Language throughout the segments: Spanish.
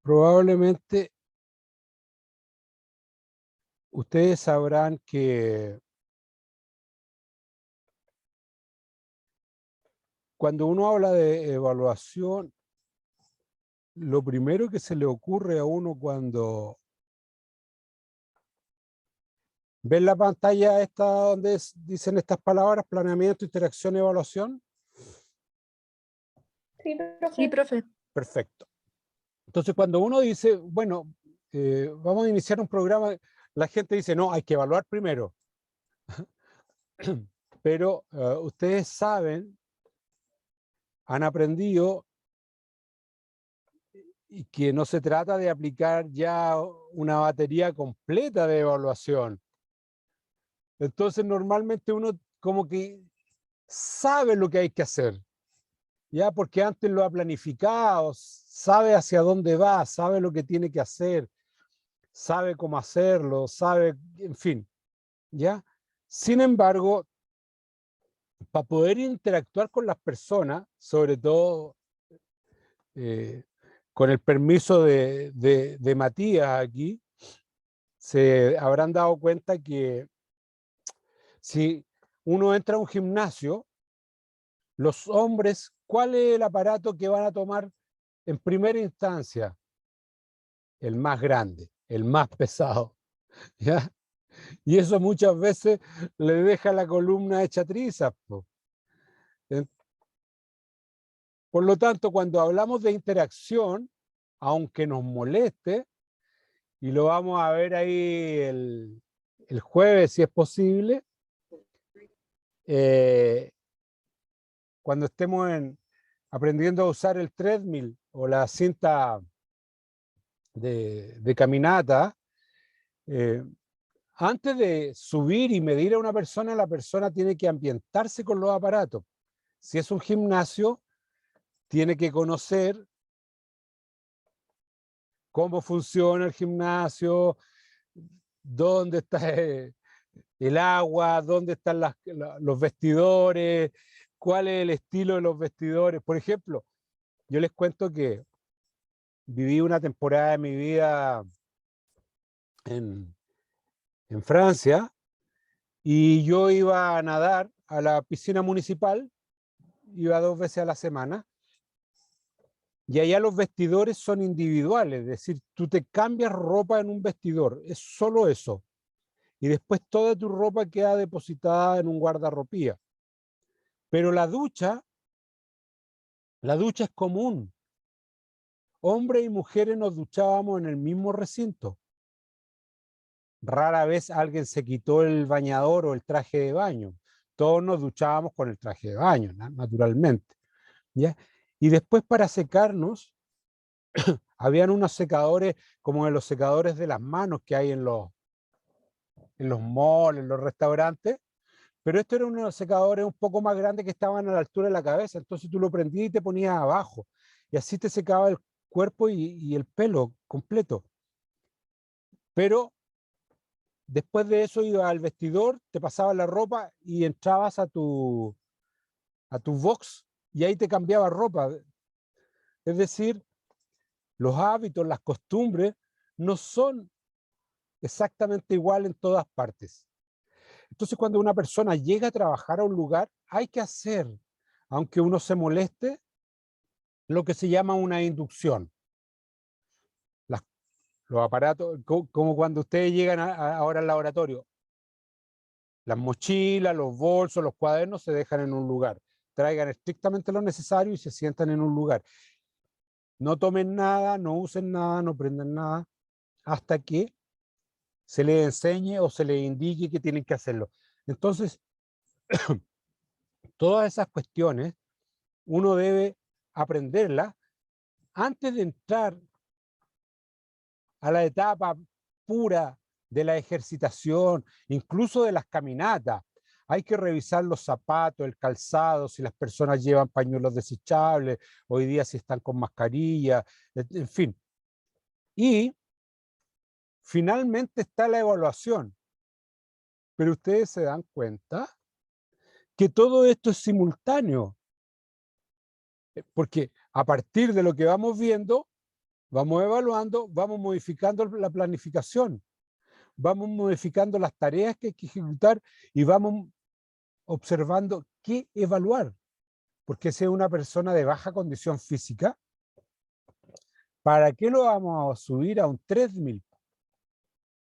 Probablemente ustedes sabrán que cuando uno habla de evaluación, lo primero que se le ocurre a uno cuando ve la pantalla esta donde dicen estas palabras, planeamiento, interacción, evaluación. Sí, Sí, profe. Perfecto. Entonces, cuando uno dice, bueno, vamos a iniciar un programa, la gente dice, no, hay que evaluar primero. Pero ustedes saben, han aprendido y que no se trata de aplicar ya una batería completa de evaluación. Entonces, normalmente uno como que sabe lo que hay que hacer, ya porque antes lo ha planificado, sabe hacia dónde va, sabe lo que tiene que hacer, sabe cómo hacerlo, sabe, en fin, ¿ya? Sin embargo, para poder interactuar con las personas, sobre todo con el permiso de Matías aquí, se habrán dado cuenta que si uno entra a un gimnasio, los hombres, ¿cuál es el aparato que van a tomar en primera instancia? El más grande, el más pesado, ¿ya? Y eso muchas veces le deja la columna hecha trizas, po. Por lo tanto, cuando hablamos de interacción, aunque nos moleste, y lo vamos a ver ahí el jueves si es posible, cuando estemos aprendiendo a usar el treadmill o la cinta de caminata, antes de subir y medir a una persona, la persona tiene que ambientarse con los aparatos. Si es un gimnasio, tiene que conocer cómo funciona el gimnasio, dónde está el agua, dónde están los vestidores, cuál es el estilo de los vestidores. Por ejemplo, yo les cuento que viví una temporada de mi vida en Francia y yo iba a nadar a la piscina municipal, iba 2 veces a la semana, y allá los vestidores son individuales, es decir, tú te cambias ropa en un vestidor, es solo eso. Y después toda tu ropa queda depositada en un guardarropía. Pero la ducha es común. Hombres y mujeres nos duchábamos en el mismo recinto. Rara vez alguien se quitó el bañador o el traje de baño. Todos nos duchábamos con el traje de baño, naturalmente, ¿ya? Y después para secarnos, habían unos secadores como de los secadores de las manos que hay en los malls, en los restaurantes, pero estos eran unos secadores un poco más grandes que estaban a la altura de la cabeza, entonces tú lo prendías y te ponías abajo, y así te secaba el cuerpo y el pelo completo. Pero después de eso ibas al vestidor, te pasabas la ropa y entrabas a tu box y ahí te cambiabas ropa. Es decir, los hábitos, las costumbres no son exactamente igual en todas partes. Entonces, cuando una persona llega a trabajar a un lugar, hay que hacer, aunque uno se moleste, lo que se llama una inducción. Los aparatos, como cuando ustedes llegan ahora al laboratorio, las mochilas, los bolsos, los cuadernos se dejan en un lugar. Traigan estrictamente lo necesario y se sientan en un lugar. No tomen nada, no usen nada, no prendan nada, hasta que se les enseñe o se les indique que tienen que hacerlo. Entonces, todas esas cuestiones uno debe aprenderlas antes de entrar a la etapa pura de la ejercitación, incluso de las caminatas. Hay que revisar los zapatos, el calzado, si las personas llevan pañuelos desechables, hoy día si están con mascarilla, en fin. Y finalmente está la evaluación. Pero ustedes se dan cuenta que todo esto es simultáneo, porque a partir de lo que vamos viendo, vamos evaluando, vamos modificando la planificación, vamos modificando las tareas que hay que ejecutar y vamos observando qué evaluar. Porque si es una persona de baja condición física, ¿para qué lo vamos a subir a un treadmill?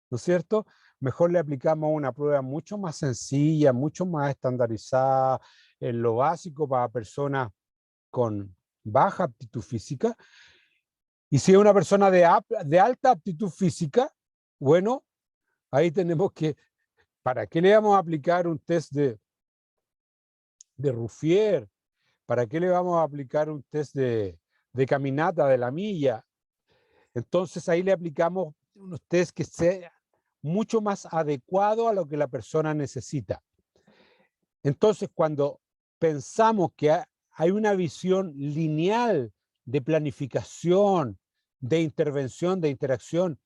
¿No es cierto? Mejor le aplicamos una prueba mucho más sencilla, mucho más estandarizada, en lo básico para personas con baja aptitud física. Y si es una persona de alta aptitud física, bueno, ahí tenemos que, ¿para qué le vamos a aplicar un test de Ruffier? ¿Para qué le vamos a aplicar un test de caminata de la milla? Entonces ahí le aplicamos unos test que sean mucho más adecuados a lo que la persona necesita. Entonces cuando pensamos que hay una visión lineal de planificación, de intervención, de interacción,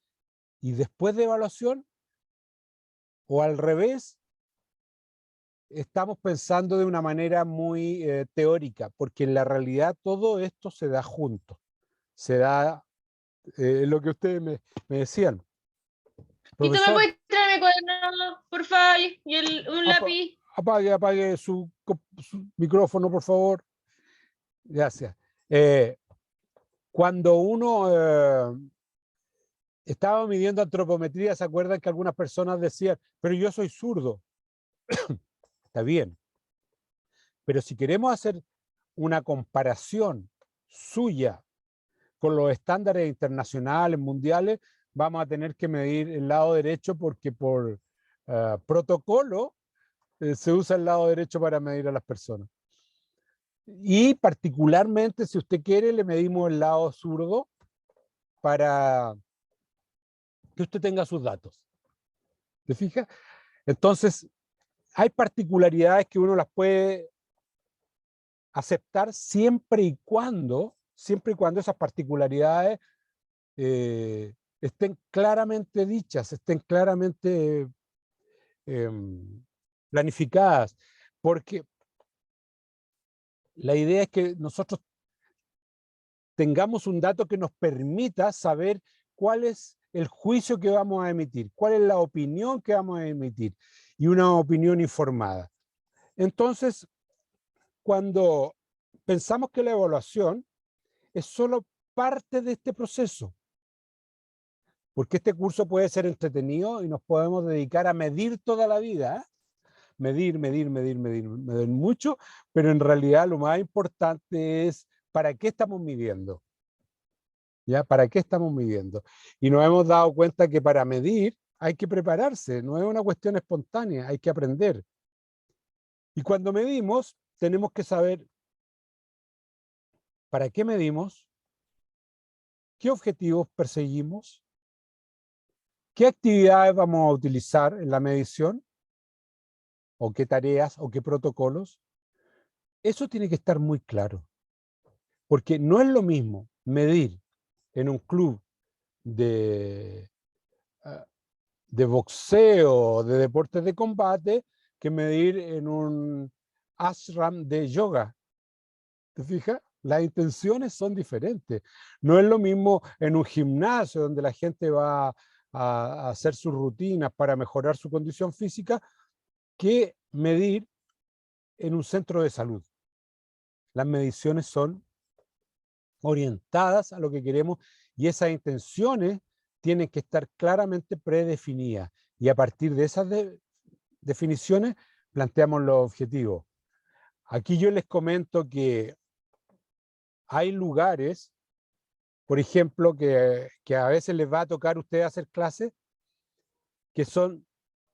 y después de evaluación, o al revés, estamos pensando de una manera muy teórica, porque en la realidad todo esto se da junto. Se da lo que ustedes me decían. ¿Y tú me Profesor, puedes traer mi cuaderno, por favor? Y un lápiz. apague su micrófono, por favor. Gracias. Cuando uno estaba midiendo antropometría, ¿se acuerdan que algunas personas decían, pero yo soy zurdo? Está bien. Pero si queremos hacer una comparación suya con los estándares internacionales, mundiales, vamos a tener que medir el lado derecho porque por protocolo se usa el lado derecho para medir a las personas. Y particularmente, si usted quiere, le medimos el lado zurdo para que usted tenga sus datos. ¿Te fijas? Entonces, hay particularidades que uno las puede aceptar siempre y cuando esas particularidades estén claramente dichas, estén claramente planificadas, porque la idea es que nosotros tengamos un dato que nos permita saber cuál es el juicio que vamos a emitir, cuál es la opinión que vamos a emitir, y una opinión informada. Entonces, cuando pensamos que la evaluación es solo parte de este proceso, porque este curso puede ser entretenido y nos podemos dedicar a medir toda la vida, ¿eh? Medir mucho, pero en realidad lo más importante es ¿para qué estamos midiendo? ¿Ya? ¿Para qué estamos midiendo? Y nos hemos dado cuenta que para medir hay que prepararse, no es una cuestión espontánea, hay que aprender. Y cuando medimos, tenemos que saber para qué medimos, qué objetivos perseguimos, qué actividades vamos a utilizar en la medición, o qué tareas, o qué protocolos. Eso tiene que estar muy claro, porque no es lo mismo medir en un club de, de boxeo, de deportes de combate, que medir en un ashram de yoga. ¿Te fijas? Las intenciones son diferentes. No es lo mismo en un gimnasio donde la gente va a hacer sus rutinas para mejorar su condición física, que medir en un centro de salud. Las mediciones son orientadas a lo que queremos y esas intenciones tienen que estar claramente predefinidas. Y a partir de esas definiciones planteamos los objetivos. Aquí yo les comento que hay lugares, por ejemplo, que a veces les va a tocar a ustedes hacer clases que son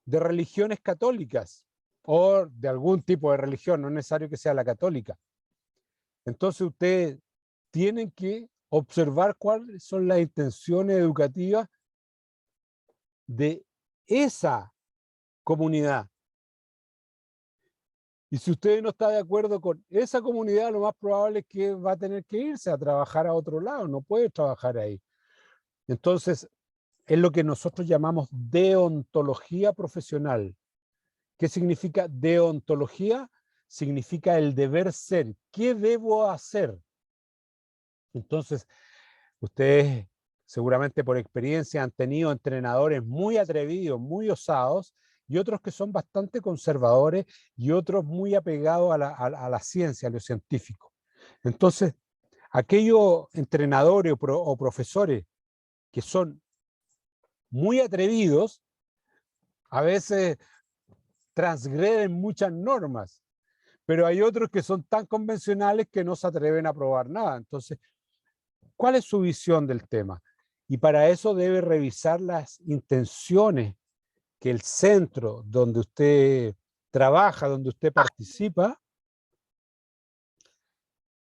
de religiones católicas o de algún tipo de religión, no es necesario que sea la católica. Entonces ustedes tienen que observar cuáles son las intenciones educativas de esa comunidad. Y si usted no está de acuerdo con esa comunidad, lo más probable es que va a tener que irse a trabajar a otro lado, no puede trabajar ahí. Entonces, es lo que nosotros llamamos deontología profesional. ¿Qué significa deontología? Significa el deber ser. ¿Qué debo hacer? Entonces, ustedes seguramente por experiencia han tenido entrenadores muy atrevidos, muy osados, y otros que son bastante conservadores y otros muy apegados a la ciencia, a lo científico. Entonces, aquellos entrenadores o profesores que son muy atrevidos, a veces transgreden muchas normas, pero hay otros que son tan convencionales que no se atreven a probar nada. Entonces, ¿cuál es su visión del tema? Y para eso debe revisar las intenciones que el centro donde usted trabaja, donde usted participa,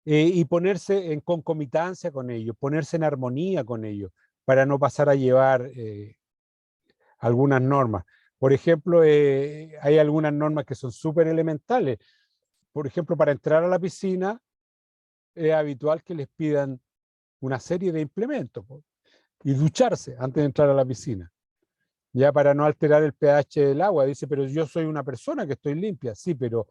y ponerse en concomitancia con ellos, ponerse en armonía con ellos, para no pasar a llevar algunas normas. Por ejemplo, hay algunas normas que son súper elementales. Por ejemplo, para entrar a la piscina es habitual que les pidan una serie de implementos y ducharse antes de entrar a la piscina, ya para no alterar el pH del agua. Dice, pero yo soy una persona que estoy limpia. Sí, pero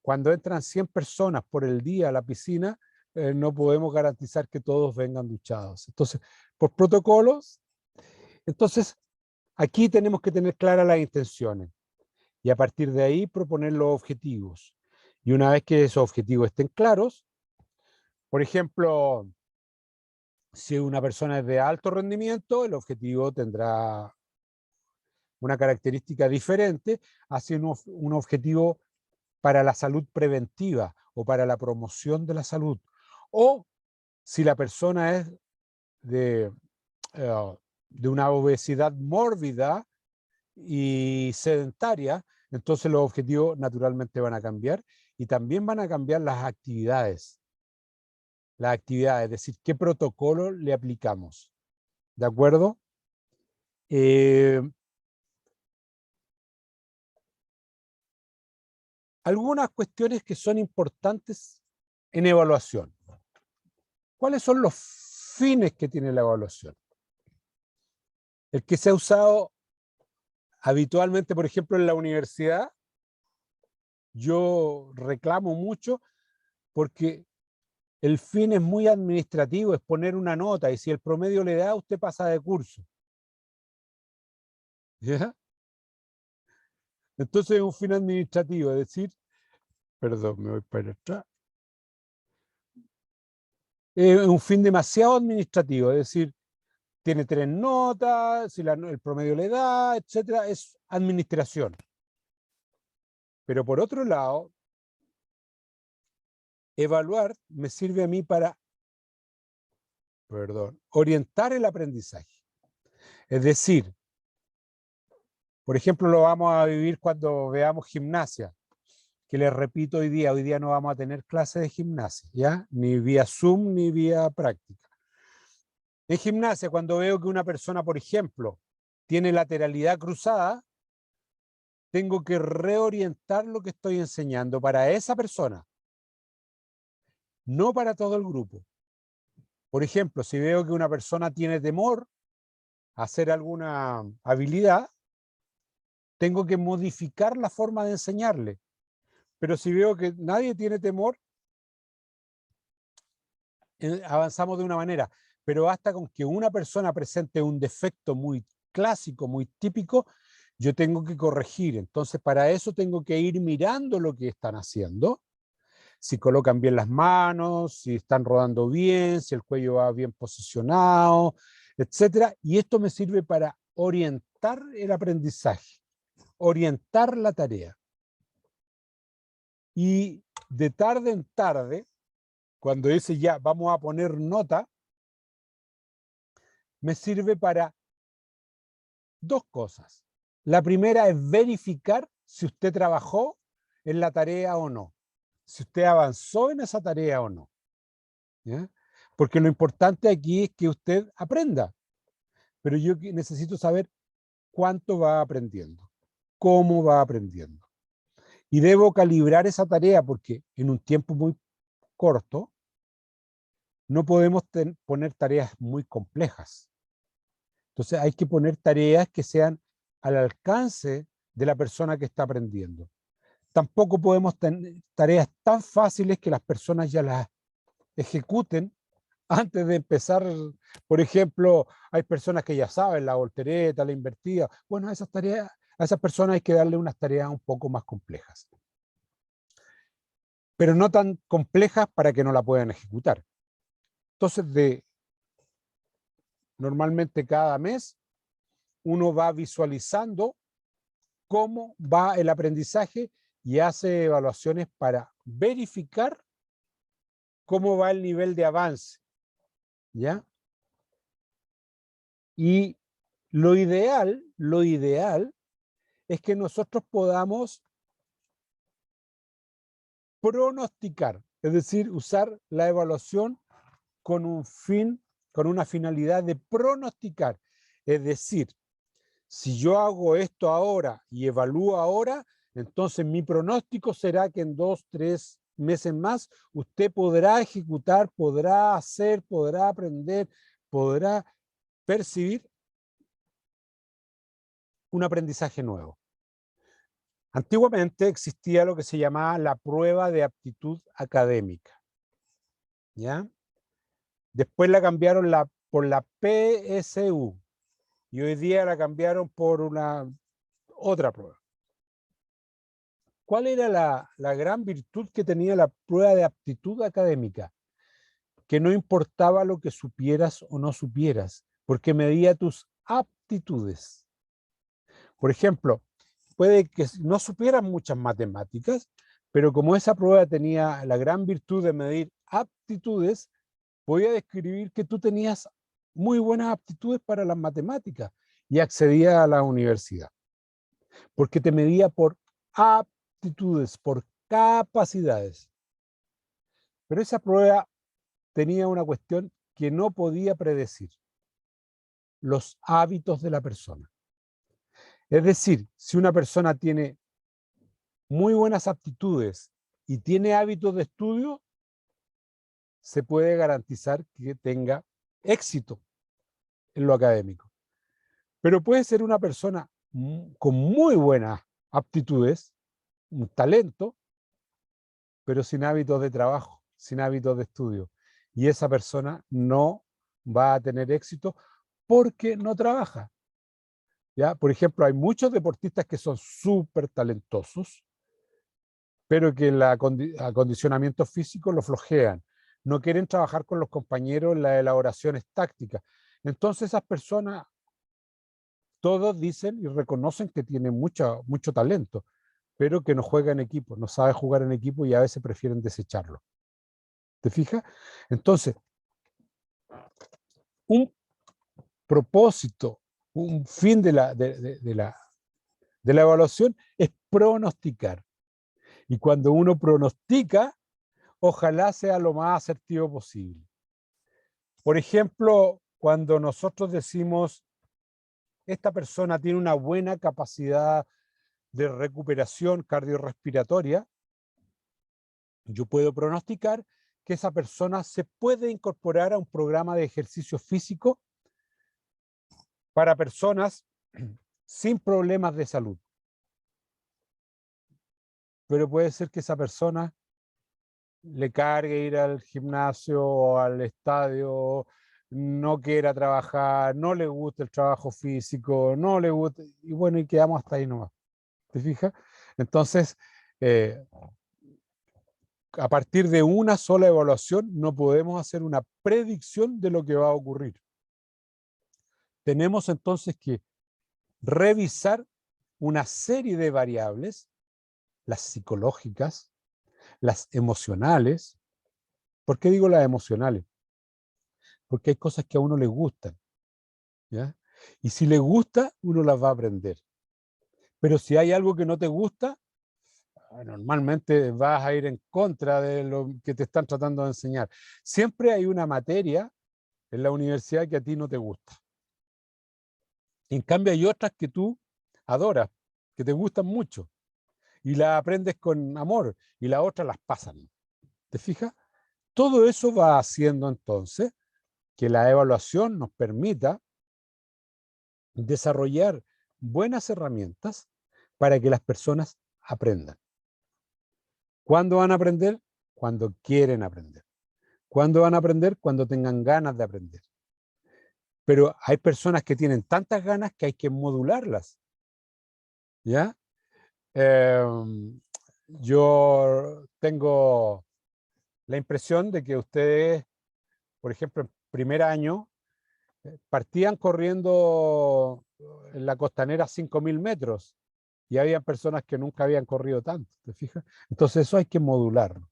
cuando entran 100 personas por el día a la piscina, no podemos garantizar que todos vengan duchados. Entonces, por protocolos, entonces aquí tenemos que tener claras las intenciones y a partir de ahí proponer los objetivos. Y una vez que esos objetivos estén claros, por ejemplo, si una persona es de alto rendimiento, el objetivo tendrá una característica diferente hacia un objetivo para la salud preventiva o para la promoción de la salud. O si la persona es de, de una obesidad mórbida y sedentaria, entonces los objetivos naturalmente van a cambiar y también van a cambiar las actividades. Es decir, qué protocolo le aplicamos. ¿De acuerdo? Algunas cuestiones que son importantes en evaluación. ¿Cuáles son los fines que tiene la evaluación? El que se ha usado habitualmente, por ejemplo, en la universidad, yo reclamo mucho porque el fin es muy administrativo, es poner una nota y si el promedio le da, usted pasa de curso. ¿Ya? Entonces es un fin administrativo, es decir, perdón, me voy para atrás. Es un fin demasiado administrativo, es decir, tiene 3 notas, si el promedio le da, etcétera, es administración. Pero por otro lado, evaluar me sirve a mí para, orientar el aprendizaje. Es decir, por ejemplo, lo vamos a vivir cuando veamos gimnasia, que les repito hoy día no vamos a tener clase de gimnasia, ¿ya? Ni vía Zoom ni vía práctica. En gimnasia, cuando veo que una persona, por ejemplo, tiene lateralidad cruzada, tengo que reorientar lo que estoy enseñando para esa persona, no para todo el grupo. Por ejemplo, si veo que una persona tiene temor a hacer alguna habilidad, tengo que modificar la forma de enseñarle. Pero si veo que nadie tiene temor, avanzamos de una manera. Pero basta con que una persona presente un defecto muy clásico, muy típico, yo tengo que corregir. Entonces, para eso tengo que ir mirando lo que están haciendo, si colocan bien las manos, si están rodando bien, si el cuello va bien posicionado, etcétera. Y esto me sirve para orientar el aprendizaje, orientar la tarea. Y de tarde en tarde, cuando dice ya vamos a poner nota, me sirve para 2 cosas. La primera es verificar si usted trabajó en la tarea o no, si usted avanzó en esa tarea o no. ¿Ya? Porque lo importante aquí es que usted aprenda, pero yo necesito saber cuánto va aprendiendo, cómo va aprendiendo. Y debo calibrar esa tarea porque en un tiempo muy corto no podemos poner tareas muy complejas. Entonces hay que poner tareas que sean al alcance de la persona que está aprendiendo. Tampoco podemos tener tareas tan fáciles que las personas ya las ejecuten antes de empezar, por ejemplo, hay personas que ya saben la voltereta, la invertida. Bueno, a esas tareas, a esas personas hay que darle unas tareas un poco más complejas, pero no tan complejas para que no la puedan ejecutar. Entonces, normalmente cada mes uno va visualizando cómo va el aprendizaje y hace evaluaciones para verificar cómo va el nivel de avance, ¿ya? Y lo ideal es que nosotros podamos pronosticar, es decir, usar la evaluación con un fin, con una finalidad de pronosticar. Es decir, si yo hago esto ahora y evalúo ahora, entonces mi pronóstico será que en 2, 3 meses más usted podrá ejecutar, podrá hacer, podrá aprender, podrá percibir un aprendizaje nuevo. Antiguamente existía lo que se llamaba la prueba de aptitud académica, ¿ya? Después la cambiaron por la PSU y hoy día la cambiaron por una otra prueba. ¿Cuál era la gran virtud que tenía la prueba de aptitud académica? Que no importaba lo que supieras o no supieras, porque medía tus aptitudes. Por ejemplo, puede que no supieras muchas matemáticas, pero como esa prueba tenía la gran virtud de medir aptitudes, podía describir que tú tenías muy buenas aptitudes para las matemáticas y accedía a la universidad, porque te medía por aptitudes, por capacidades. Pero esa prueba tenía una cuestión que no podía predecir: los hábitos de la persona. Es decir, si una persona tiene muy buenas aptitudes y tiene hábitos de estudio, se puede garantizar que tenga éxito en lo académico. Pero puede ser una persona con muy buenas aptitudes, un talento, pero sin hábitos de trabajo, sin hábitos de estudio. Y esa persona no va a tener éxito porque no trabaja. ¿Ya? Por ejemplo, hay muchos deportistas que son súper talentosos, pero que el acondicionamiento físico lo flojean. No quieren trabajar con los compañeros en las elaboraciones tácticas. Entonces esas personas, todos dicen y reconocen que tienen mucho talento, pero que no juega en equipo, no sabe jugar en equipo y a veces prefieren desecharlo. ¿Te fijas? Entonces, un propósito, un fin de la evaluación es pronosticar. Y cuando uno pronostica, ojalá sea lo más asertivo posible. Por ejemplo, cuando nosotros decimos, esta persona tiene una buena capacidad de recuperación cardiorrespiratoria, yo puedo pronosticar que esa persona se puede incorporar a un programa de ejercicio físico para personas sin problemas de salud. Pero puede ser que esa persona le cargue ir al gimnasio o al estadio, no quiera trabajar, no le guste el trabajo físico, no le guste, y bueno, y quedamos hasta ahí nomás. ¿Te fijas? Entonces, eh, a partir de una sola evaluación no podemos hacer una predicción de lo que va a ocurrir. Tenemos entonces que revisar una serie de variables, las psicológicas, las emocionales. ¿Por qué digo las emocionales? Porque hay cosas que a uno le gustan, ¿ya? Y si le gusta, uno las va a aprender. Pero si hay algo que no te gusta, normalmente vas a ir en contra de lo que te están tratando de enseñar. Siempre hay una materia en la universidad que a ti no te gusta. En cambio hay otras que tú adoras, que te gustan mucho, y las aprendes con amor, y las otras las pasan. ¿Te fijas? Todo eso va haciendo entonces que la evaluación nos permita desarrollar buenas herramientas para que las personas aprendan. ¿Cuándo van a aprender? Cuando quieren aprender. ¿Cuándo van a aprender? Cuando tengan ganas de aprender. Pero hay personas que tienen tantas ganas que hay que modularlas. ¿Ya? Yo tengo la impresión de que ustedes, por ejemplo, en primer año, partían corriendo en la costanera 5.000 metros y había personas que nunca habían corrido tanto, ¿te fijas? Entonces eso hay que modularlo.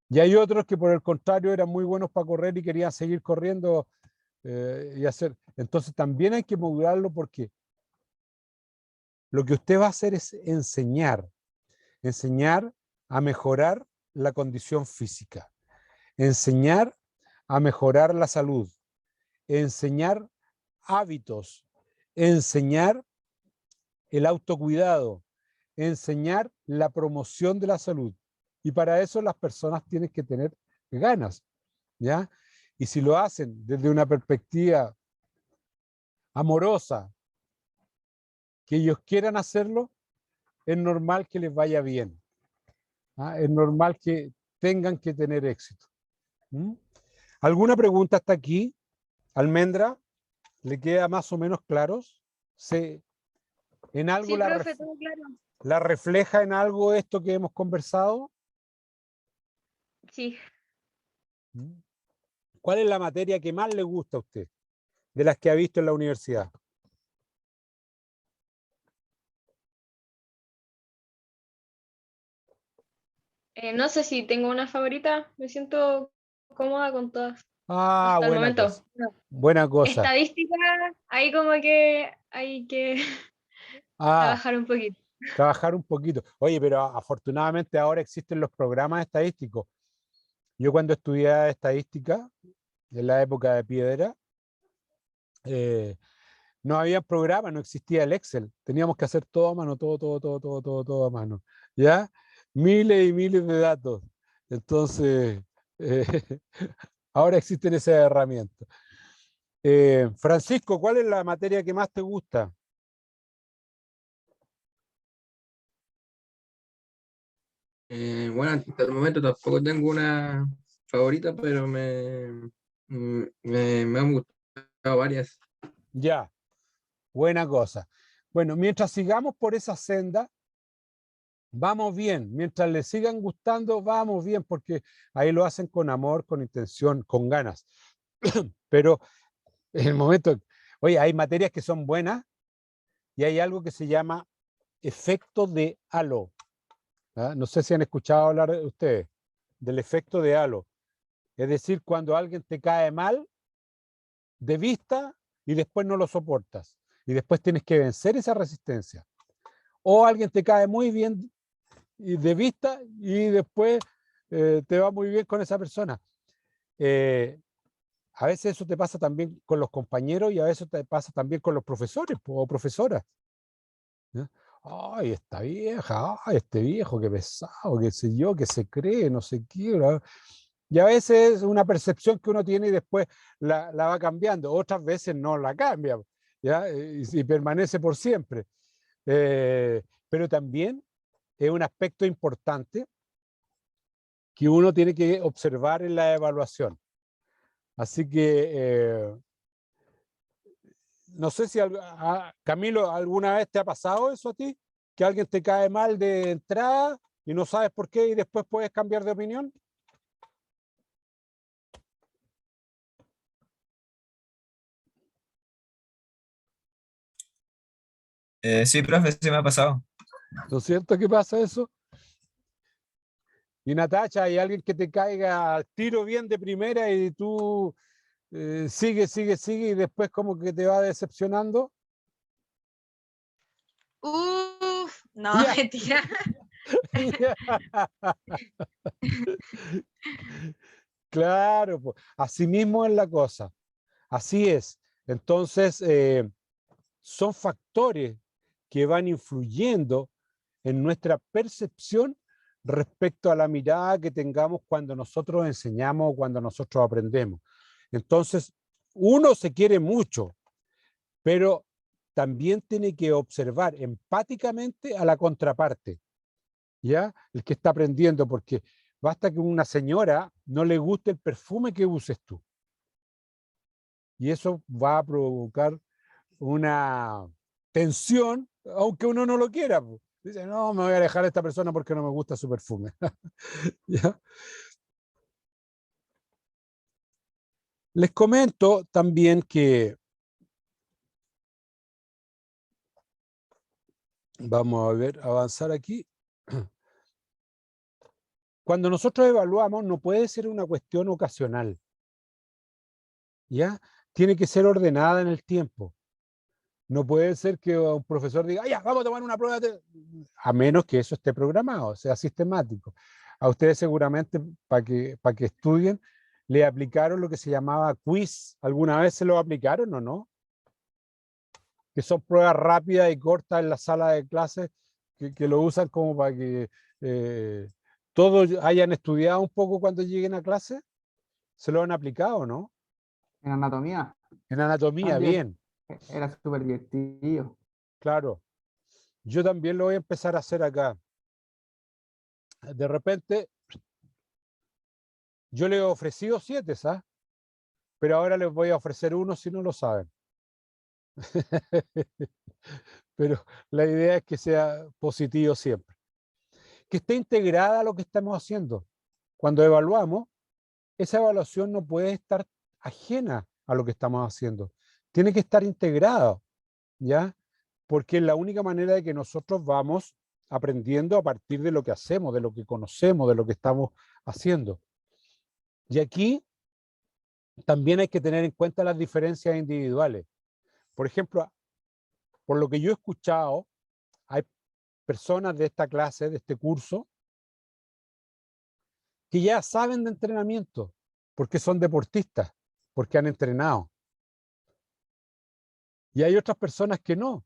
Y hay otros que por el contrario eran muy buenos para correr y querían seguir corriendo y hacer. Entonces también hay que modularlo porque lo que usted va a hacer es enseñar a mejorar la condición física, enseñar a mejorar la salud, enseñar hábitos, enseñar el autocuidado, enseñar la promoción de la salud. Y para eso las personas tienen que tener ganas, ¿ya? Y si lo hacen desde una perspectiva amorosa, que ellos quieran hacerlo, es normal que les vaya bien. ¿Ah? Es normal que tengan que tener éxito. ¿Mm? ¿Alguna pregunta hasta aquí? Almendra, ¿le queda más o menos claros? ¿En algo Sí, profe, todo claro. la refleja en algo esto que hemos conversado? Sí. ¿Mm? ¿Cuál es la materia que más le gusta a usted de las que ha visto en la universidad? No sé si tengo una favorita, me siento cómoda con todas Ah, hasta el buena cosa. momento. No. Buena cosa. Estadística, ahí como que hay que Ah, trabajar un poquito. trabajar un poquito. Oye, pero afortunadamente ahora existen los programas estadísticos. Yo cuando estudiaba estadística, en la época de Piedra, no había programa, no existía el Excel. Teníamos que hacer todo a mano, todo a mano. ¿Ya? Miles y miles de datos. Entonces, eh, ahora existen esas herramientas. Francisco, ¿cuál es la materia que más te gusta? Bueno, hasta el momento tampoco tengo una favorita, pero me han gustado varias. Ya, buena cosa. Bueno, mientras sigamos por esa senda, vamos bien. Mientras les sigan gustando, vamos bien, porque ahí lo hacen con amor, con intención, con ganas. Pero en el momento, oye, hay materias que son buenas y hay algo que se llama efecto de halo. ¿Ah? No sé si han escuchado hablar de ustedes del efecto de halo. Es decir, cuando alguien te cae mal de vista y después no lo soportas. Y después tienes que vencer esa resistencia. O alguien te cae muy bien de vista y después te va muy bien con esa persona. A veces eso te pasa también con los compañeros y a veces te pasa también con los profesores o profesoras. ¿Ya? Ay, esta vieja, ay, este viejo, qué pesado, qué sé yo, que se cree, no sé qué. Y a veces es una percepción que uno tiene y después la va cambiando. Otras veces no la cambia, ¿ya? Y permanece por siempre. Pero también es un aspecto importante que uno tiene que observar en la evaluación. Así que no sé si, Camilo, ¿alguna vez te ha pasado eso a ti? ¿Que alguien te cae mal de entrada y no sabes por qué y después puedes cambiar de opinión? Sí, profe, sí me ha pasado. ¿No es cierto que pasa eso? Y Natacha, hay alguien que te caiga al tiro bien de primera y tú sigue y después como que te va decepcionando. No, Ya. mentira. Claro, pues, así mismo es la cosa. Así es. Entonces, son factores que van influyendo en nuestra percepción respecto a la mirada que tengamos cuando nosotros enseñamos o cuando nosotros aprendemos. Entonces, uno se quiere mucho, pero también tiene que observar empáticamente a la contraparte, ¿ya? El que está aprendiendo, porque basta que una señora no le guste el perfume que uses tú. Y eso va a provocar una tensión, aunque uno no lo quiera. Po. Dice, no, me voy a alejar de esta persona porque no me gusta su perfume. ¿Ya? Les comento también que vamos a ver, avanzar aquí. Cuando nosotros evaluamos, no puede ser una cuestión ocasional. ¿Ya? Tiene que ser ordenada en el tiempo. No puede ser que un profesor diga, ya, vamos a tomar una prueba, a menos que eso esté programado, sea sistemático. A ustedes seguramente, para que estudien, le aplicaron lo que se llamaba quiz. ¿Alguna vez se lo aplicaron o no? Que son pruebas rápidas y cortas en la sala de clases, que lo usan como para que todos hayan estudiado un poco cuando lleguen a clase. ¿Se lo han aplicado, no? En anatomía En anatomía, también bien, era súper divertido. claro. Yo también lo voy a empezar a hacer acá. De repente, yo les he ofrecido 7, ¿sabes? Pero ahora les voy a ofrecer uno si no lo saben. Pero la idea es que sea positivo siempre. Que esté integrada a lo que estamos haciendo. Cuando evaluamos, esa evaluación no puede estar ajena a lo que estamos haciendo. Tiene que estar integrada, ¿ya? Porque es la única manera de que nosotros vamos aprendiendo a partir de lo que hacemos, de lo que conocemos, de lo que estamos haciendo. Y aquí también hay que tener en cuenta las diferencias individuales. Por ejemplo, por lo que yo he escuchado, hay personas de esta clase, de este curso, que ya saben de entrenamiento, porque son deportistas, porque han entrenado. Y hay otras personas que no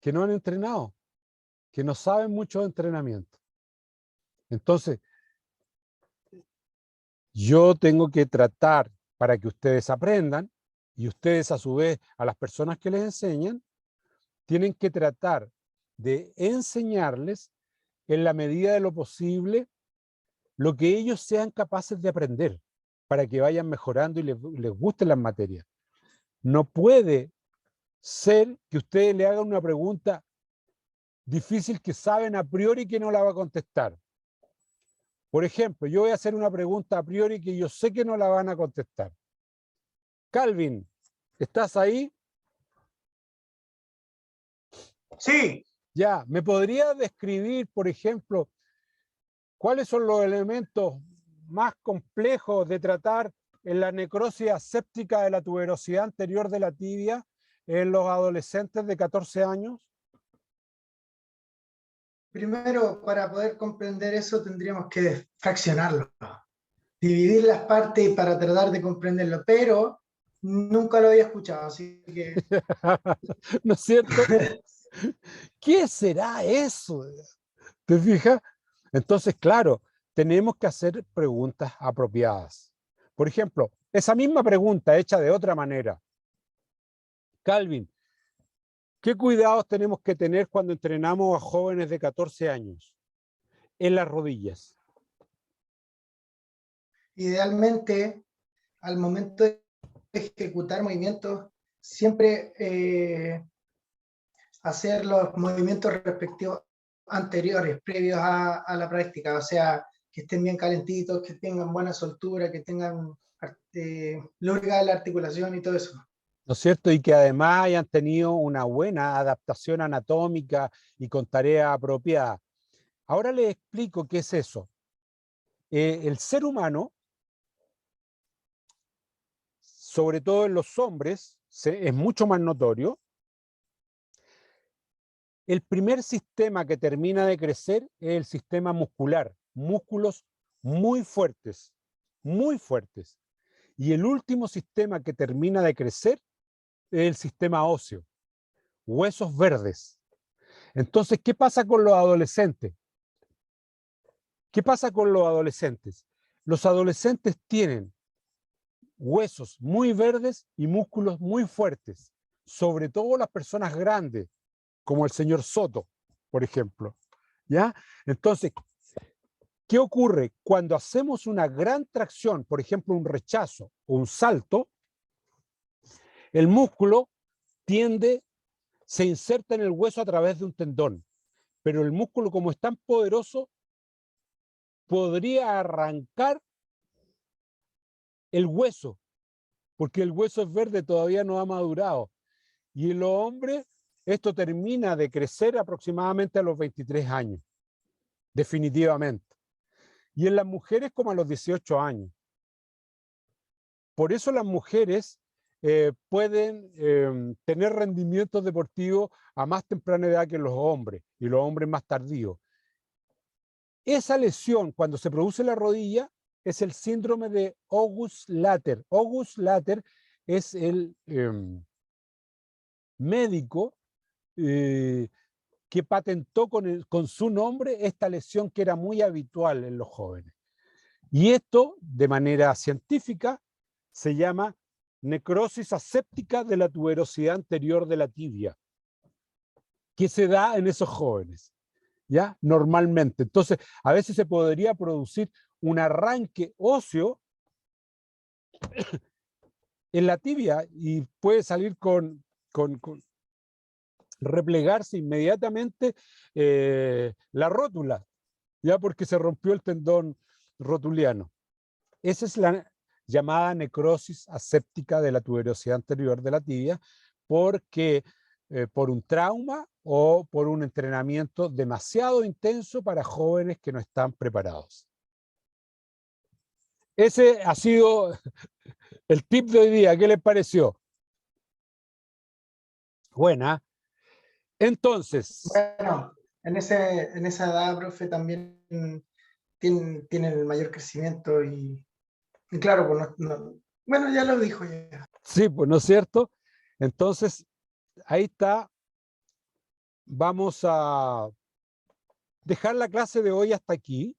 han entrenado, que no saben mucho de entrenamiento. Entonces, yo tengo que tratar para que ustedes aprendan, y ustedes a su vez, a las personas que les enseñan, tienen que tratar de enseñarles en la medida de lo posible lo que ellos sean capaces de aprender para que vayan mejorando y les gusten las materias. No puede ser que ustedes le hagan una pregunta difícil que saben a priori que no la va a contestar. Por ejemplo, yo voy a hacer una pregunta a priori que yo sé que no la van a contestar. Calvin, ¿estás ahí? Sí, Ya, ¿me podrías describir, por ejemplo, cuáles son los elementos más complejos de tratar en la necrosis aséptica de la tuberosidad anterior de la tibia en los adolescentes de 14 años? primero para poder comprender eso tendríamos que fraccionarlo, dividir las partes para tratar de comprenderlo, pero nunca lo había escuchado, así que ¿No es cierto? ¿Qué será eso? ¿Te fijas? Entonces, claro, tenemos que hacer preguntas apropiadas. Por ejemplo, esa misma pregunta hecha de otra manera. Calvin, ¿qué cuidados tenemos que tener cuando entrenamos a jóvenes de 14 años en las rodillas? idealmente al momento de ejecutar movimientos, siempre hacer los movimientos respectivos anteriores, previos a la práctica, o sea, que estén bien calentitos, que tengan buena soltura, que tengan lubricada la articulación y todo eso. ¿No es cierto? Y que además hayan tenido una buena adaptación anatómica y con tarea apropiada. Ahora les explico qué es eso. El ser humano, sobre todo en los hombres, es mucho más notorio. El primer sistema que termina de crecer es el sistema muscular, músculos muy fuertes, muy fuertes. Y el último sistema que termina de crecer es el sistema óseo, huesos verdes. Entonces, ¿qué pasa con los adolescentes? ¿Qué pasa con los adolescentes? Los adolescentes tienen huesos muy verdes y músculos muy fuertes, sobre todo las personas grandes, como el señor Soto, por ejemplo. ¿Ya? Entonces, ¿Qué ocurre? Cuando hacemos una gran tracción, por ejemplo, un rechazo o un salto, el músculo se inserta en el hueso a través de un tendón. Pero el músculo, como es tan poderoso, podría arrancar el hueso, porque el hueso es verde, todavía no ha madurado. Y en los hombres, esto termina de crecer aproximadamente a los 23 años, definitivamente. Y en las mujeres como a los 18 años. Por eso las mujeres pueden tener rendimientos deportivos a más temprana edad que los hombres, y los hombres más tardíos. Esa lesión, cuando se produce en la rodilla, es el síndrome de August-Latter. August-Latter es el médico que patentó con su nombre esta lesión que era muy habitual en los jóvenes. Y esto, de manera científica, se llama necrosis aséptica de la tuberosidad anterior de la tibia, que se da en esos jóvenes, ¿ya? Normalmente. Entonces, a veces se podría producir un arranque óseo en la tibia y puede salir replegarse inmediatamente la rótula, ya porque se rompió el tendón rotuliano. Esa es la llamada necrosis aséptica de la tuberosidad anterior de la tibia, porque por un trauma o por un entrenamiento demasiado intenso para jóvenes que no están preparados. Ese ha sido el tip de hoy día. ¿Qué les pareció? Buena. Entonces, Bueno, en esa edad, profe, también tienen el mayor crecimiento y claro, pues bueno, ya lo dijo ya. sí, pues, ¿no es cierto? Entonces, ahí está. Vamos a dejar la clase de hoy hasta aquí,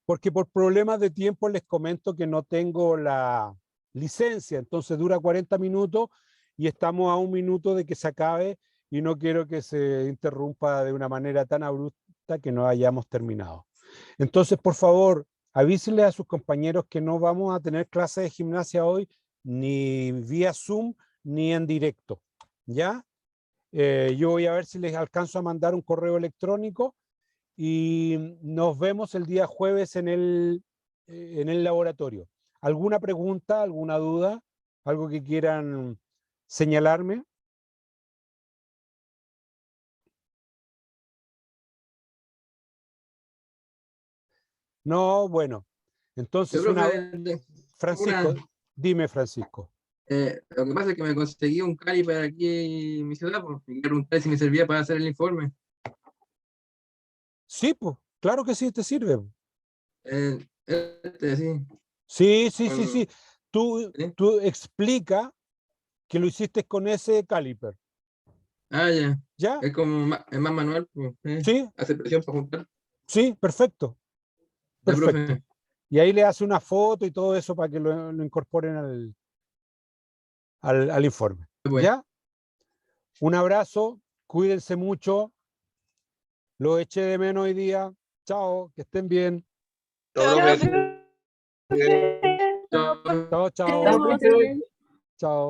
porque por problemas de tiempo les comento que no tengo la licencia, entonces dura 40 minutos y estamos a 1 minuto de que se acabe y no quiero que se interrumpa de una manera tan abrupta que no hayamos terminado. Entonces, por favor, avísenle a sus compañeros que no vamos a tener clase de gimnasia hoy, ni vía Zoom, ni en directo, ¿ya? Yo voy a ver si les alcanzo a mandar un correo electrónico y nos vemos el día jueves en el laboratorio. ¿Alguna pregunta, alguna duda? ¿Algo que quieran señalarme? No, bueno. Entonces, Yo, profe, Francisco, una- dime, Francisco. lo que pasa es que me conseguí un caliper aquí en mi ciudad, pues, y quiero preguntar si me servía para hacer el informe. Sí, pues, claro que sí te sirve. Sí. Sí, sí, sí, Con- sí. ¿sí? Tú explica que lo hiciste con ese caliper. Ah, ya. ¿Ya? Es como es más manual, pues, Sí, hace presión para juntar. sí, perfecto. Ya, Perfecto. profe. Y ahí le hace una foto y todo eso para que lo incorporen al informe. Pues. ¿Ya? Un abrazo, cuídense mucho. Los eché de menos hoy día. Chao, que estén bien. Chao, profe. Chao. Chao, chao. Estamos bien. Chao.